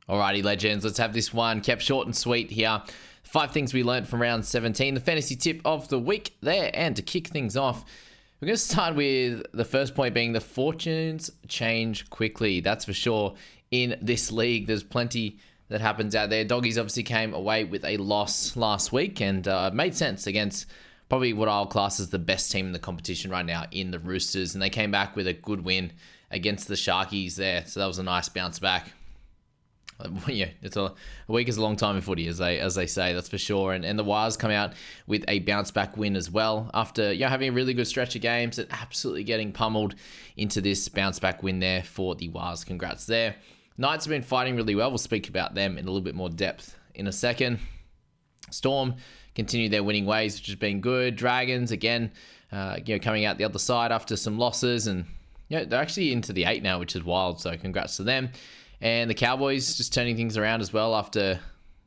Alrighty, legends, let's have this one kept short and sweet here. 5 things we learned from round 17, the fantasy tip of the week there. And to kick things off, we're going to start with the first point being the fortunes change quickly. That's for sure in this league. There's plenty that happens out there. Doggies obviously came away with a loss last week and made sense against probably what I'll class as the best team in the competition right now in the Roosters. And they came back with a good win against the Sharkies there. So that was a nice bounce back. Yeah, it's a week is a long time in footy, as they say, that's for sure. And the Wars come out with a bounce back win as well after having a really good stretch of games and absolutely getting pummeled into this bounce back win there for the Wars. Congrats there. Knights have been fighting really well. We'll speak about them in a little bit more depth in a second. Storm continue their winning ways, which has been good. Dragons again, coming out the other side after some losses, and they're actually into the 8 now, which is wild. So congrats to them. And the Cowboys just turning things around as well after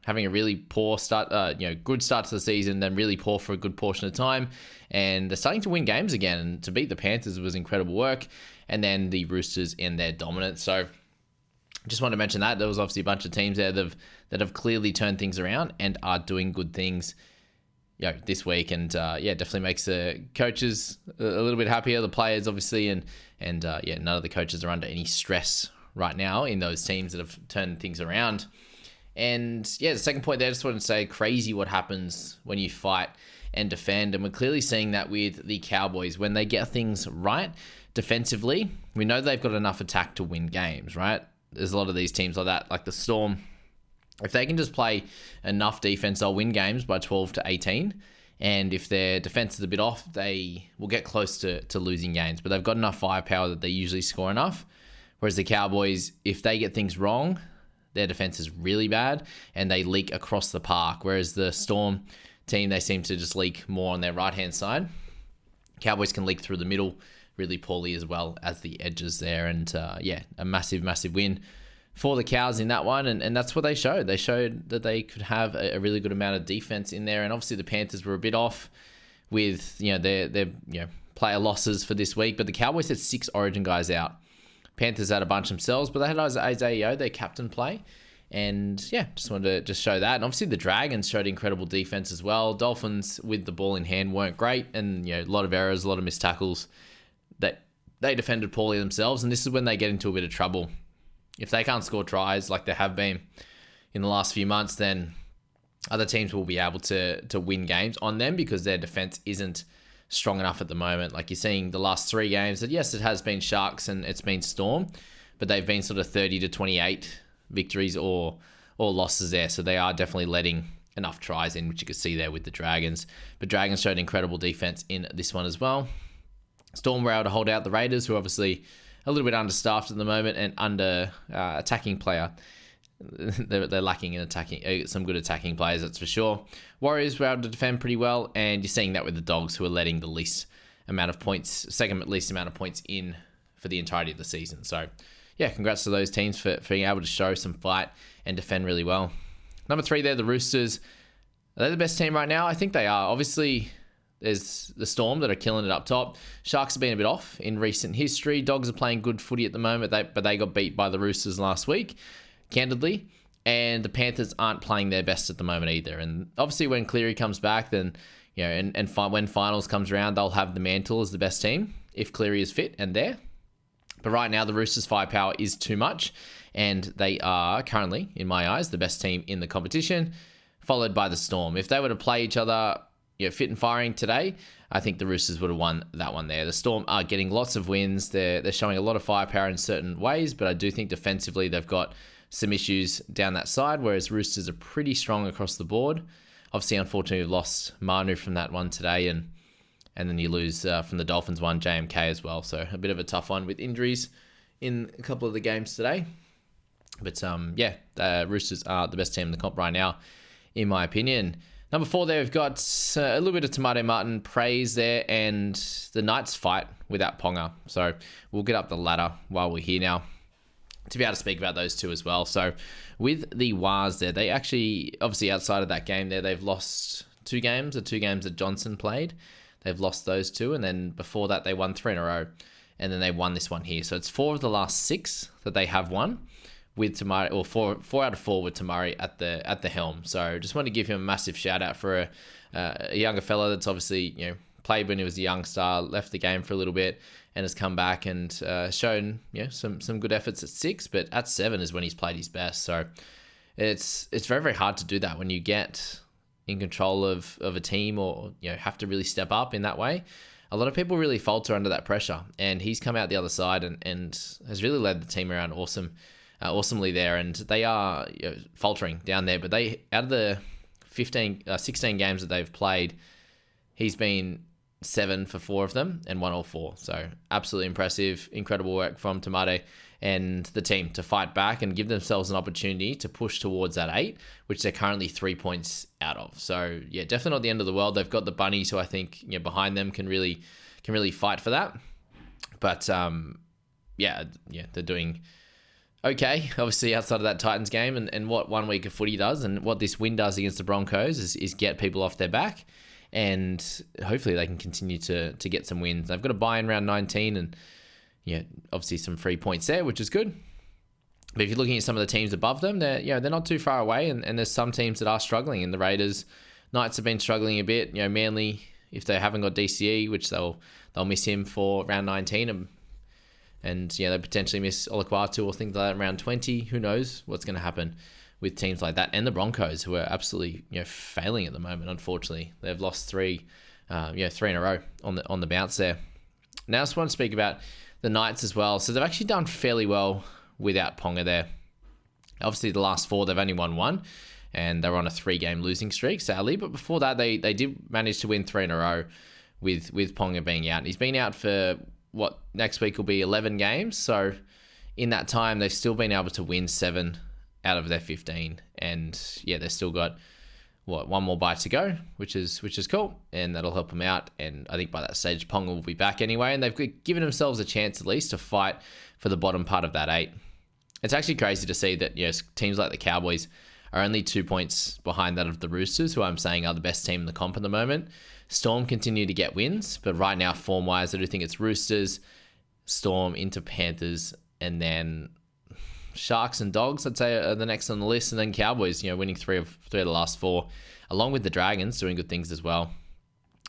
having a really poor start, good start to the season, then really poor for a good portion of time. And they're starting to win games again. And to beat the Panthers was incredible work. And then the Roosters in their dominance. So just wanted to mention that. There was obviously a bunch of teams there that have clearly turned things around and are doing good things this week. And definitely makes the coaches a little bit happier, the players obviously. And none of the coaches are under any stress right now in those teams that have turned things around. And the second point there, I just wanted to say, crazy what happens when you fight and defend. And we're clearly seeing that with the Cowboys. When they get things right defensively, we know they've got enough attack to win games, right? There's a lot of these teams like that, like the Storm. If they can just play enough defense, they'll win games by 12 to 18. And if their defense is a bit off, they will get close to losing games. But they've got enough firepower that they usually score enough. Whereas the Cowboys, if they get things wrong, their defense is really bad and they leak across the park. Whereas the Storm team, they seem to just leak more on their right-hand side. Cowboys can leak through the middle really poorly as well as the edges there. And a massive, massive win for the Cows in that one. And that's what they showed. They showed that they could have a really good amount of defense in there. And obviously the Panthers were a bit off with their player losses for this week. But the Cowboys had 6 Origin guys out. Panthers had a bunch themselves, but they had Isaiah, their captain, play. And just wanted to show that. And obviously the Dragons showed incredible defense as well. Dolphins with the ball in hand weren't great. And a lot of errors, a lot of missed tackles. That they defended poorly themselves. And this is when they get into a bit of trouble. If they can't score tries like they have been in the last few months, then other teams will be able to win games on them because their defense isn't strong enough at the moment. Like you're seeing the last 3 games that, yes, it has been Sharks and it's been Storm, but they've been sort of 30 to 28 victories or losses there. So they are definitely letting enough tries in, which you could see there with the Dragons. But Dragons showed incredible defense in this one as well. Storm were able to hold out the Raiders, who are obviously a little bit understaffed at the moment and under attacking player. They're lacking in attacking, some good attacking players, that's for sure. Warriors were able to defend pretty well, and you're seeing that with the Dogs, who are letting the least amount of points, second least amount of points in for the entirety of the season. So, congrats to those teams for being able to show some fight and defend really well. Number 3 there, the Roosters. Are they the best team right now? I think they are. Obviously, there's the Storm that are killing it up top. Sharks have been a bit off in recent history. Dogs are playing good footy at the moment, but they got beat by the Roosters last week, candidly. And the Panthers aren't playing their best at the moment either. And obviously when Cleary comes back, then, when finals comes around, they'll have the mantle as the best team if Cleary is fit and there. But right now, the Roosters' firepower is too much. And they are currently, in my eyes, the best team in the competition, followed by the Storm. If they were to play each other fit and firing today, I think the Roosters would have won that one there. The Storm are getting lots of wins. They're showing a lot of firepower in certain ways, but I do think defensively they've got some issues down that side, whereas Roosters are pretty strong across the board. Obviously, unfortunately, we've lost Manu from that one today, and then you lose from the Dolphins one, JMK as well. So a bit of a tough one with injuries in a couple of the games today. But the Roosters are the best team in the comp right now, in my opinion. Number 4 there, we've got a little bit of Tomato Martin praise there, and the Knights fight without Ponga. So we'll get up the ladder while we're here now to be able to speak about those two as well. So with the Wars there, they actually, obviously outside of that game there, they've lost 2 games, the 2 games that Johnson played. They've lost those 2, and then before that they won 3 in a row, and then they won this one here. So it's 4 of the last 6 that they have won, with Tamari, or four out of 4 with Tamari at the helm. So just want to give him a massive shout out for a younger fella that's obviously played when he was a young star, left the game for a little bit, and has come back and shown some good efforts at 6, but at 7 is when he's played his best. So it's very, very hard to do that when you get in control of a team, or have to really step up in that way. A lot of people really falter under that pressure, and he's come out the other side and has really led the team around awesomely there. And they are faltering down there, but they, out of the 16 games that they've played, he's been 7 for 4 of them and won all 4. So absolutely impressive, incredible work from Tamade and the team to fight back and give themselves an opportunity to push towards that 8, which they're currently 3 points out of. So yeah, definitely not the end of the world. They've got the Bunnies, who I think behind them can really fight for that. But they're doing okay, obviously, outside of that Titans game, and what 1 week of footy does, and what this win does against the Broncos is get people off their back, and hopefully they can continue to get some wins. They've got a bye in round 19, and obviously some free points there, which is good. But if you're looking at some of the teams above them, they're not too far away, and there's some teams that are struggling. And the Raiders, Knights have been struggling a bit. Manly, if they haven't got DCE, which they'll miss him for round 19, and they potentially miss Olaquatu or things like that in round 20. Who knows what's going to happen with teams like that? And the Broncos, who are absolutely failing at the moment. Unfortunately, they've lost 3 in a row on the bounce there. Now I just want to speak about the Knights as well. So they've actually done fairly well without Ponga there. Obviously, the last 4 they've only won 1, and they were on a 3-game losing streak, sadly. But before that, they did manage to win 3 in a row with Ponga being out. And he's been out for next week will be 11 games. So in that time, they've still been able to win 7 out of their 15. And they've still got one more bye to go, which is cool, and that'll help them out. And I think by that stage, Ponga will be back anyway, and they've given themselves a chance at least to fight for the bottom part of that 8. It's actually crazy to see that teams like the Cowboys are only 2 points behind that of the Roosters, who I'm saying are the best team in the comp at the moment. Storm continue to get wins, but right now, form-wise, I do think it's Roosters, Storm, into Panthers, and then Sharks and Dogs, I'd say, are the next on the list, and then Cowboys, winning 3 of the last 4, along with the Dragons doing good things as well,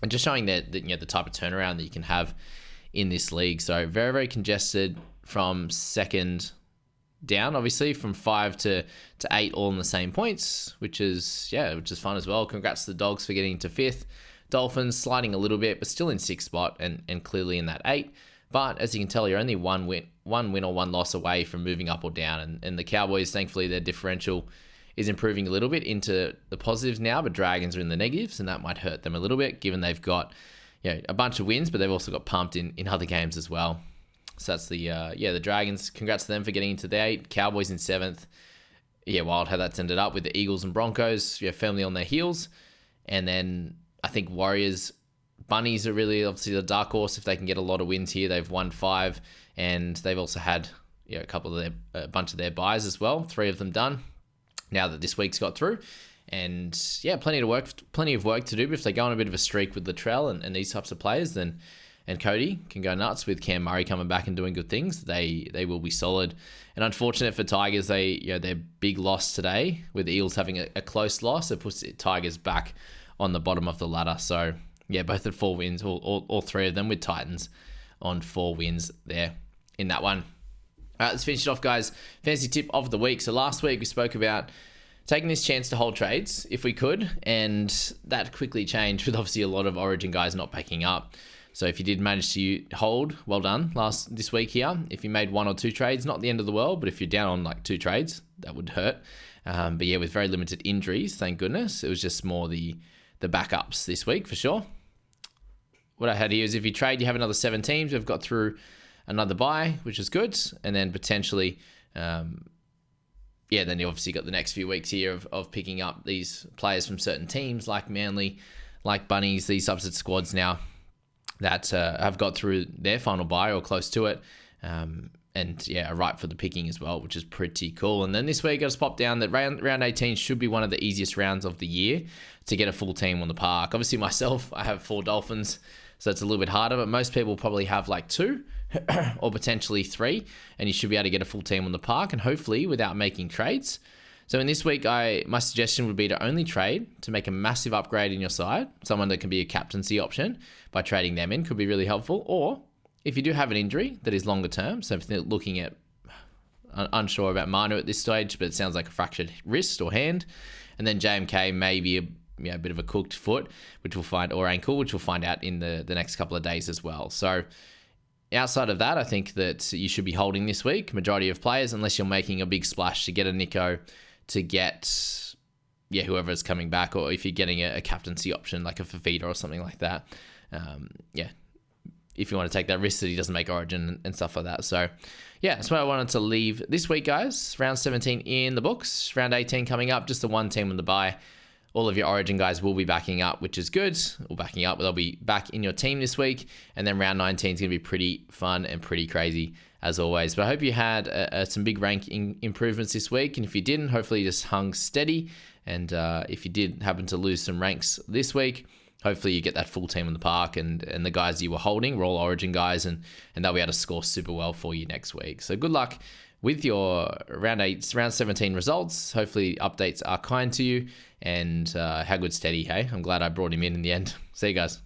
and just showing that the type of turnaround that you can have in this league. So very, very congested from second down, obviously from 5 to 8, all in the same points, which is fun as well. Congrats to the Dogs for getting to 5th. Dolphins sliding a little bit, but still in 6th spot and clearly in that 8. But as you can tell, you're only one win or 1 loss away from moving up or down. And the Cowboys, thankfully, their differential is improving a little bit into the positives now, but Dragons are in the negatives, and that might hurt them a little bit, given they've got a bunch of wins, but they've also got pumped in other games as well. So that's the Dragons. Congrats to them for getting into the 8. Cowboys in 7th. Wild how that's ended up with the Eagles and Broncos, firmly on their heels. And then I think Warriors, Bunnies are really obviously the dark horse if they can get a lot of wins here. They've won 5, and they've also had a bunch of their buys as well. 3 of them done now that this week's got through. And plenty of work to do. But if they go on a bit of a streak with Latrell and these types of players, then and Cody can go nuts with Cam Murray coming back and doing good things. They will be solid. And unfortunate for Tigers, their big loss today with the Eagles having a close loss, it puts the Tigers back on the bottom of the ladder. So both at 4 wins, all 3 of them, with Titans on 4 wins there in that one. All right, let's finish it off, guys. Fantasy tip of the week. So last week we spoke about taking this chance to hold trades if we could, and that quickly changed with obviously a lot of Origin guys not picking up. So if you did manage to hold, well done this week here. If you made 1 or 2 trades, not the end of the world, but if you're down on 2 trades, that would hurt. But with very limited injuries, thank goodness. It was just more the backups this week for sure. What I had here is if you trade, you have another 7 teams. We've got through another bye, which is good. And then potentially, then you obviously got the next few weeks here of picking up these players from certain teams like Manly, like Bunnies, these subset squads now that have got through their final bye or close to it. Are ripe for the picking as well, which is pretty cool. And then this week I just popped down that round 18 should be one of the easiest rounds of the year to get a full team on the park. Obviously myself, I have 4 Dolphins, so it's a little bit harder, but most people probably have 2. or potentially 3, and you should be able to get a full team on the park, and hopefully without making trades. So in this week, my suggestion would be to only trade to make a massive upgrade in your side. Someone that can be a captaincy option by trading them in could be really helpful. Or if you do have an injury that is longer term, so if you're looking at, unsure about Manu at this stage, but it sounds like a fractured wrist or hand, and then JMK may be a bit of a cooked foot, or ankle, which we'll find out in the next couple of days as well. So outside of that, I think that you should be holding this week, majority of players, unless you're making a big splash to get a Nico, to get whoever's coming back, or if you're getting a captaincy option like a Fafita or something like that. If you want to take that risk that he doesn't make Origin and stuff like that. So yeah, that's what I wanted to leave this week, guys. Round 17 in the books, round 18 coming up, just the one team on the bye. All of your Origin guys will be backing up, which is good. They'll be back in your team this week. And then round 19 is going to be pretty fun and pretty crazy as always. But I hope you had some big ranking improvements this week. And if you didn't, hopefully you just hung steady. And if you did happen to lose some ranks this week, hopefully you get that full team on the park, and the guys you were holding were all Origin guys, and they'll be able to score super well for you next week. So good luck with your round 17 results. Hopefully updates are kind to you, and how good steady, hey? I'm glad I brought him in the end. See you guys.